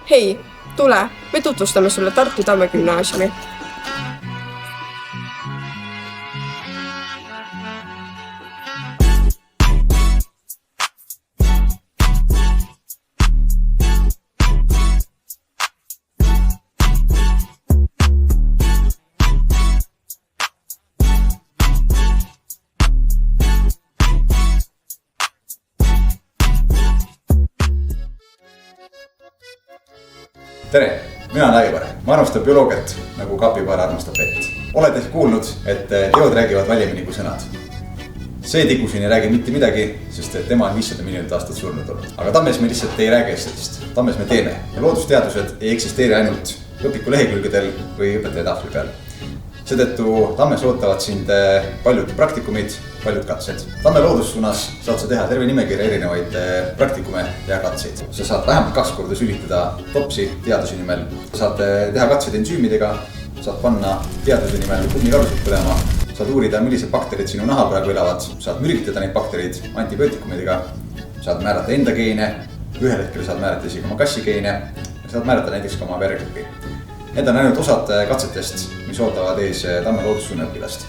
Hei, tule, me tutvustame sulle Tartu Tamme Gümnaasiumi. Tere, mina olen Aivar. Ma armastan bioloogiat nagu kapibaar armastab vett. Oled ehk kuulnud, et teod räägivad valjemini kui sõnad. See tigu siin ei räägi mitte midagi, sest tema on 500 miljonit aastat surnud olnud. Aga Tammes me lihtsalt ei räägi asjadest. Tammes me teeme. Ja loodusteadused ei eksisteeri ainult õpiku lehekülgedel või õpetaja tahvli peal. Seetõttu Tammes ootavad sind paljud praktikumid, paljud katsed. Tamme loodussuunas saad sa teha terve nimekirja erinevaid praktikume ja katseid. Sa saad vähemalt 2 korda sülitada topsi teaduse nimel. Saad teha katseid ensüümidega, saad panna teaduse nimel kummikarusid põlema. Saad uurida, millised bakterid sinu nahal praegu elavad. Saad müritada neid bakterid antibiootikumidega. Saad määrata enda geene. Ühel hetkel saad määrata isegi oma kassi geene. Ja saad määrata näiteks ka oma veregrupi. Need on ainult osad katsetest, mis ootavad ees Tamme loodussuuna õpilast.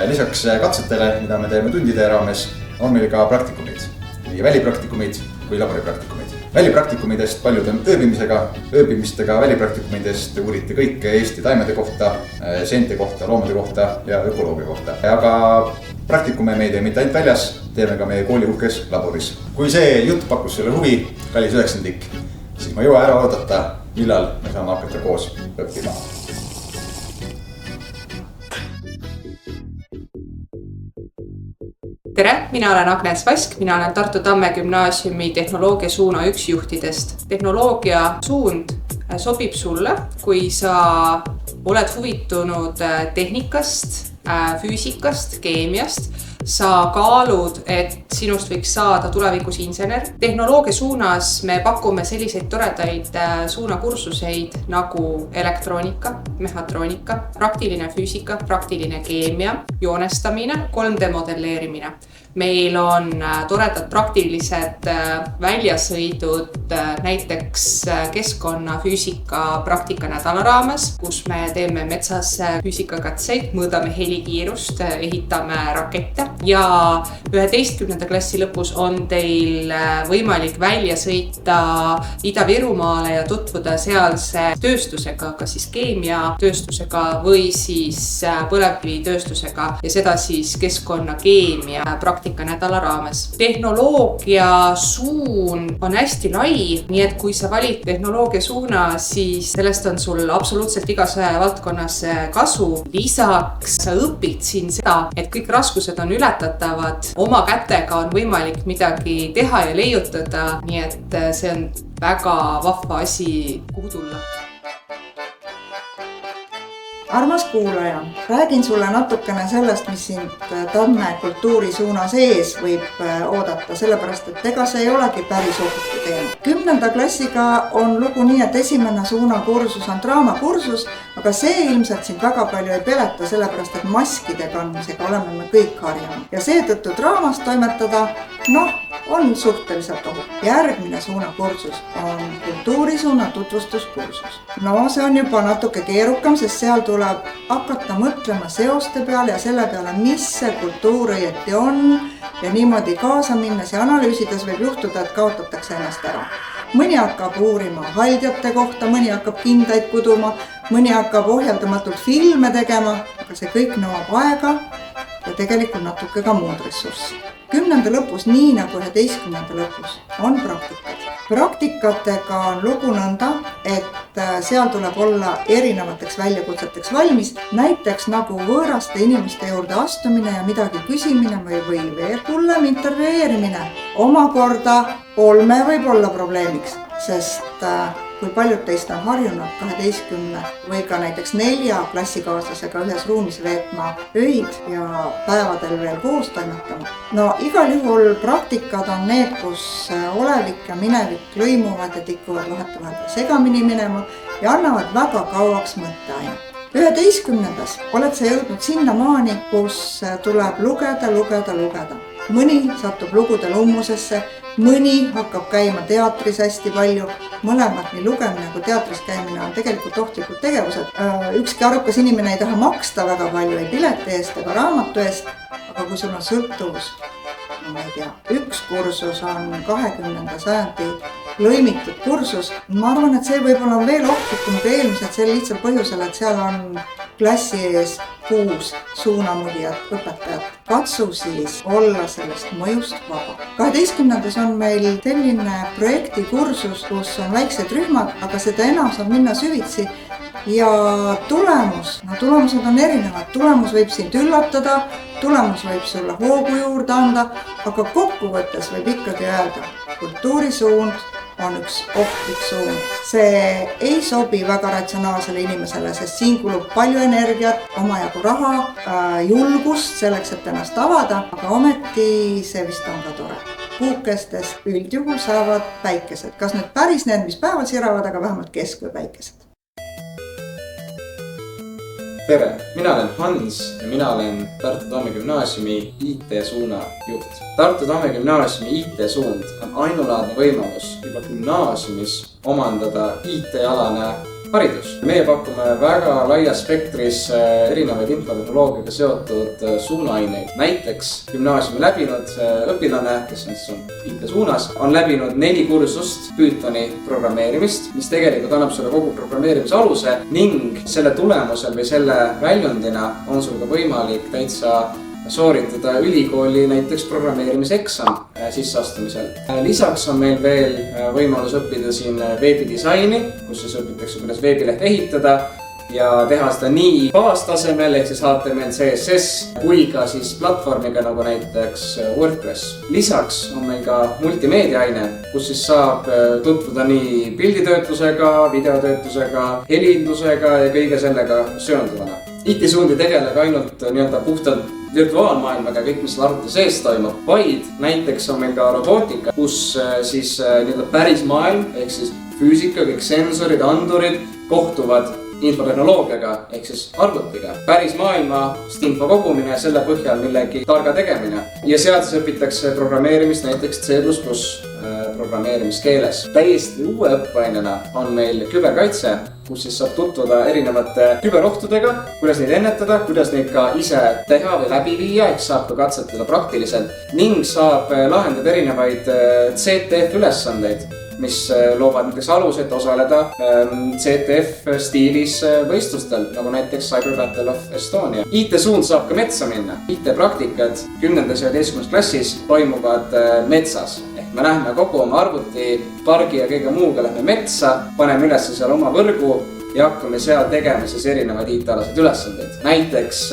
Lisaks katsetele, mida me teeme tundide raames, on meil ka praktikumid. Nii välipraktikumid kui laboripraktikumid. Välipraktikumidest paljud on ööbimistega välipraktikumidest uurite kõik Eesti taimede kohta, seente kohta, loomade kohta ja ökoloogia kohta. Aga praktikume me ei tee mitte ainult väljas, teeme ka meie kooli uhkes laboris. Kui see jutt pakkus sulle huvi, kallis 9. siis ma jõua ära oodata, millal me saame hakata koos õppima. Tere, mina olen Agnes Vask, mina olen Tartu Tamme Gümnaasiumi tehnoloogia suuna 1 juhtidest. Tehnoloogia suund sobib sulle, kui sa oled huvitunud tehnikast, füüsikast, keemiast. Sa kaalud, et sinust võiks saada tulevikus insener. Tehnoloogia suunas me pakume selliseid toredaid suunakursuseid nagu elektroonika, mehhatroonika, praktiline füüsika, praktiline keemia, joonestamine, 3D modelleerimine. Meil on toredad praktilised väljasõidud näiteks keskkonnafüüsika praktika nädala raames, kus me teeme metsas füüsikakatseid, mõõdame helikiirust, ehitame rakette. Ja 11. klassi lõpus on teil võimalik välja sõita Ida-Virumaale ja tutvuda sealse tööstusega, kas siis keemiatööstusega või siis põlevkivitööstusega ja seda siis keskkonnakeemia praktika nädala raames. Tehnoloogia suun on hästi lai, nii et kui sa valid tehnoloogia suuna, siis sellest on sul absoluutselt igas valdkonnas kasu. Lisaks sa õpid siin seda, et kõik raskused on ületatavad, oma kätega on võimalik midagi teha ja leiutada, nii et see on väga vahva asi, kuhu tulla. Armas kuulaja, räägin sulle natukene sellest, mis sind Tamme kultuurisuuna sees võib oodata, sellepärast et ega see ei olegi päris ohutu teema. 10. klassiga on lugu nii, et esimene suunakursus on draamakursus, aga see ilmselt sind väga palju ei peleta, sellepärast et maskide kandmisega oleme me kõik harjunud. Ja seetõttu draamas toimetada, on suhteliselt ohutu. Järgmine suunakursus on kultuurisuuna tutvustuskursus. See on juba natuke keerukam, sest seal tuleb hakata mõtlema seoste peale ja selle peale, mis see kultuur õieti on ja niimoodi kaasa minnes ja analüüsides võib juhtuda, et kaotatakse ennast ära. Mõni hakkab uurima haldjate kohta, mõni hakkab kindaid kuduma, mõni hakkab ohjeldamatult filme tegema, aga see kõik nõuab aega ja tegelikult natuke ka muud ressurssi. 10. lõpus, nii nagu 11. lõpus, on praktikad. Praktikatega on lugu nõnda, et seal tuleb olla erinevateks väljakutseteks valmis, näiteks nagu võõraste inimeste juurde astumine ja midagi küsimine või veel hullem intervjueerimine. Omakorda olme võib olla probleemiks, sest kui paljud teist on harjunud 12 või ka näiteks 4 klassikaaslasega ühes ruumis veetma öid ja päevadel veel koos toimetama. Igal juhul praktikad on need, kus olevik ja minevik lõimuvad ja tikuvad vahetevahel segamini minema ja annavad väga kauaks mõtteainet. 11. oled sa jõudnud sinnamaani, kus tuleb lugeda. Mõni satub lugude lummusesse mõni hakkab käima teatris hästi palju, mõlemad, nii lugemine kui teatris käimine on tegelikult ohtlikud tegevused. Ükski arukas inimene ei taha maksta väga palju ei pileti eest ega raamatu eest, aga kui sul on sõltuvus, no ma ei tea, üks kursus on 20. sajandi lõimitud kursus, ma arvan, et see võib-olla on veel ohtlikum kui eelmised sel lihtsal põhjusel, et seal on klassi ees 6 suunamudjat õpetajat. Katsu siis olla sellest mõjust vaba. 12. on meil selline projektikursus, kus on väiksed rühmad, aga seda enam saab minna süvitsi. Ja tulemused on erinevad. Tulemus võib sind üllatada, tulemus võib sulle hoogu juurde anda, aga kokkuvõttes võib ikkagi öelda, kultuurisuund on üks ohtlik suund. See ei sobi väga ratsionaalsele inimesele, sest siin kulub palju energiat, omajagu raha, julgust selleks, et ennast avada, aga ometi see vist on ka tore. Puukestest üldjuhul saavad päikesed. Kas nüüd päris need, mis päeval siravad, aga vähemalt keskvõi päikesed. Tere, mina olen Hans ja mina olen Tartu Tamme Gümnaasiumi IT-suuna juht. Tartu Tamme Gümnaasiumi IT-suund on ainulaadne võimalus juba gümnaasiumis omandada IT-alane haridus. Meie pakume väga laias spektris erinevaid infotehnoloogiaga seotud suunaaineid. Näiteks gümnaasiumi läbinud õpilane, kes on IT-suunas, on läbinud 4 kursust Pythoni programmeerimist, mis tegelikult annab sulle kogu programmeerimise aluse ning selle tulemusel või selle väljundina on sul ka võimalik täitsa sooritada ülikooli näiteks programmeerimiseksam sisseastumisel. Lisaks on meil veel võimalus õppida siin veebidisaini, kus siis õpitakse, kuidas veebileht ehitada ja teha seda nii baastasemel ehk siis HTML, CSS kui ka siis platvormiga nagu näiteks WordPress. Lisaks on meil ka multimeediaaine, kus siis saab tutvuda nii pilditöötlusega, videotöötlusega, helindusega ja kõige sellega söönduvana. IT-suund ei tegeleb ainult nii-öelda puhtalt virtuaalmaailmaga, kõik, mis arvuti sees toimub, vaid näiteks on meil ka robootika, kus siis nii-öelda päris maailm ehk siis füüsika, kõik sensorid, andurid kohtuvad infotehnoloogiaga ehk siis arvutiga. Päris maailmast info kogumine ja selle põhjal millegi targa tegemine. Ja sealt siis õpitakse programmeerimist näiteks C++ programmeerimiskeeles. Täiesti uue õppeainena on meil küberkaitse, kus siis saab tutvuda erinevate küberohtudega, kuidas neid ennetada, kuidas neid ka ise teha või läbi viia, ehk saab ka katsetada praktiliselt ning saab lahendada erinevaid CTF ülesandeid, mis loovad näiteks alused osaleda CTF stiilis võistlustel, nagu näiteks Cyber Battle of Estonia. IT-suund saab ka metsa minna. IT-praktikad 10. ja 11. klassis toimuvad metsas. Ehk me läheme kogu oma arvuti, pargi ja kõige muuga lähme metsa, paneme üles seal oma võrgu ja hakkame seal tegema siis erinevaid IT-alaseid ülesandeid. Näiteks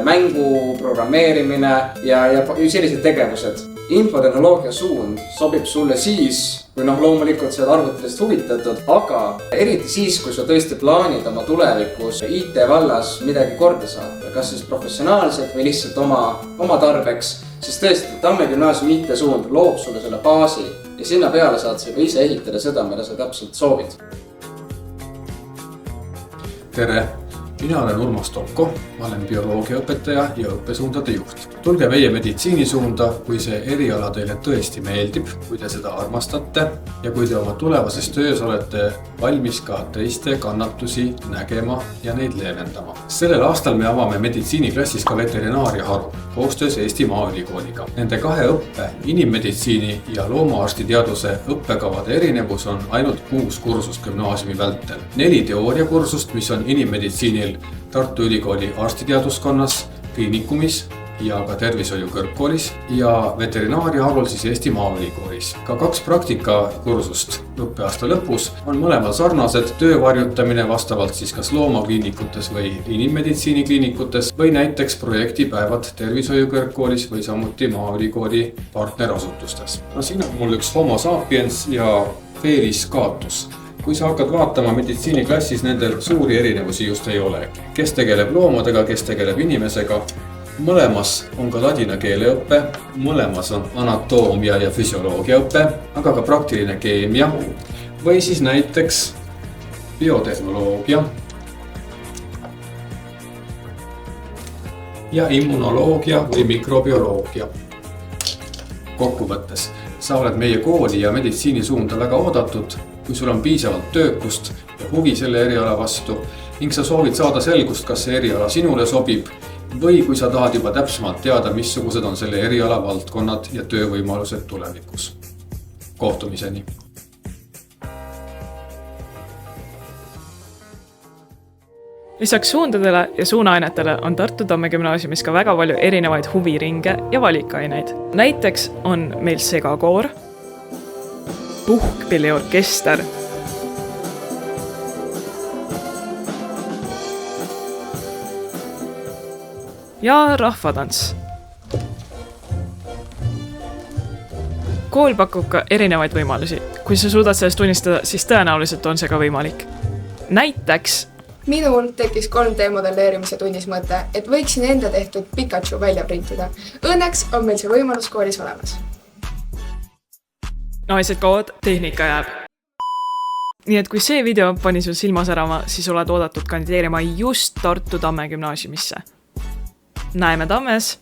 mängu programmeerimine ja sellised tegevused. Infotehnoloogia suund sobib sulle siis, kui loomulikult sa oled arvutilist huvitatud, aga eriti siis, kui sa tõesti plaanid oma tulevikus IT-vallas midagi korda saada, kas siis professionaalselt või lihtsalt oma tarbeks, siis tõesti Tamme Gümnaasiumi IT-suund loob sulle selle baasi ja sinna peale saad sa ise ehitada seda, mida sa täpselt soovid. Tere! Mina olen Urmas Tolko, ma olen bioloogiaõpetaja ja õppesuundade juht. Tulge meie meditsiinisuunda, kui see eriala teile tõesti meeldib, kui te seda armastate ja kui te oma tulevases töös olete valmis ka teiste kannatusi nägema ja neid leevendama. Sellel aastal me avame meditsiiniklassis ka veterinaariaharu koostöös Eesti Maaülikooliga. Nende 2 õppe, inimmeditsiini ja loomaarstiteaduse õppekavade erinevus on ainult 6 kursust gümnaasiumi vältel. 4 teooriakursust, mis on inimmeditsiinil Tartu Ülikooli arstiteaduskonnas, kliinikumis ja ka tervishoiu kõrgkoolis ja veterinaariaharul siis Eesti Maaülikoolis. Ka 2 praktikakursust õppeaasta lõpus on mõlemal sarnased töövarjutamine vastavalt siis kas loomakliinikutes või inimmeditsiinikliinikutes või näiteks projektipäevad tervishoiu kõrgkoolis või samuti Maaülikooli partnerasutustes. Siin on mul üks Homo sapiens ja Felis catus. Kui sa hakkad vaatama meditsiiniklassis, nendel suuri erinevusi just ei ole. Kes tegeleb loomadega, kes tegeleb inimesega. Mõlemas on ka ladina keeleõppe, mõlemas on anatoomia ja füsioloogia õppe, aga ka praktiline keemia või siis näiteks biotehnoloogia ja immunoloogia või mikrobioloogia. Kokkuvõttes, sa oled meie kooli ja meditsiinisuunda väga oodatud, kui sul on piisavalt töökust ja huvi selle eriala vastu ning sa soovid saada selgust, kas see eriala sinule sobib või kui sa tahad juba täpsemalt teada, missugused on selle eriala valdkonnad ja töövõimalused tulevikus. Kohtumiseni! Lisaks suundadele ja suunaainetele on Tartu Tamme Gümnaasiumis ka väga palju erinevaid huviringe ja valikaineid. Näiteks on meil segakoor, puhkpilliorkester, ja rahvatants. Kool pakub ka erinevaid võimalusi. Kui sa suudad sellest tunnistada, siis tõenäoliselt on see ka võimalik. Näiteks minul tekkis 3D modelleerimise tunnis mõte, et võiksin enda tehtud Pikachu välja printida. Õnneks on meil see võimalus koolis olemas. naised kaovad, tehnika jääb. Nii et kui see video pani sul silma särama, siis oled oodatud kandideerima just Tartu Tamme Gümnaasiumisse. Näeme Tammes!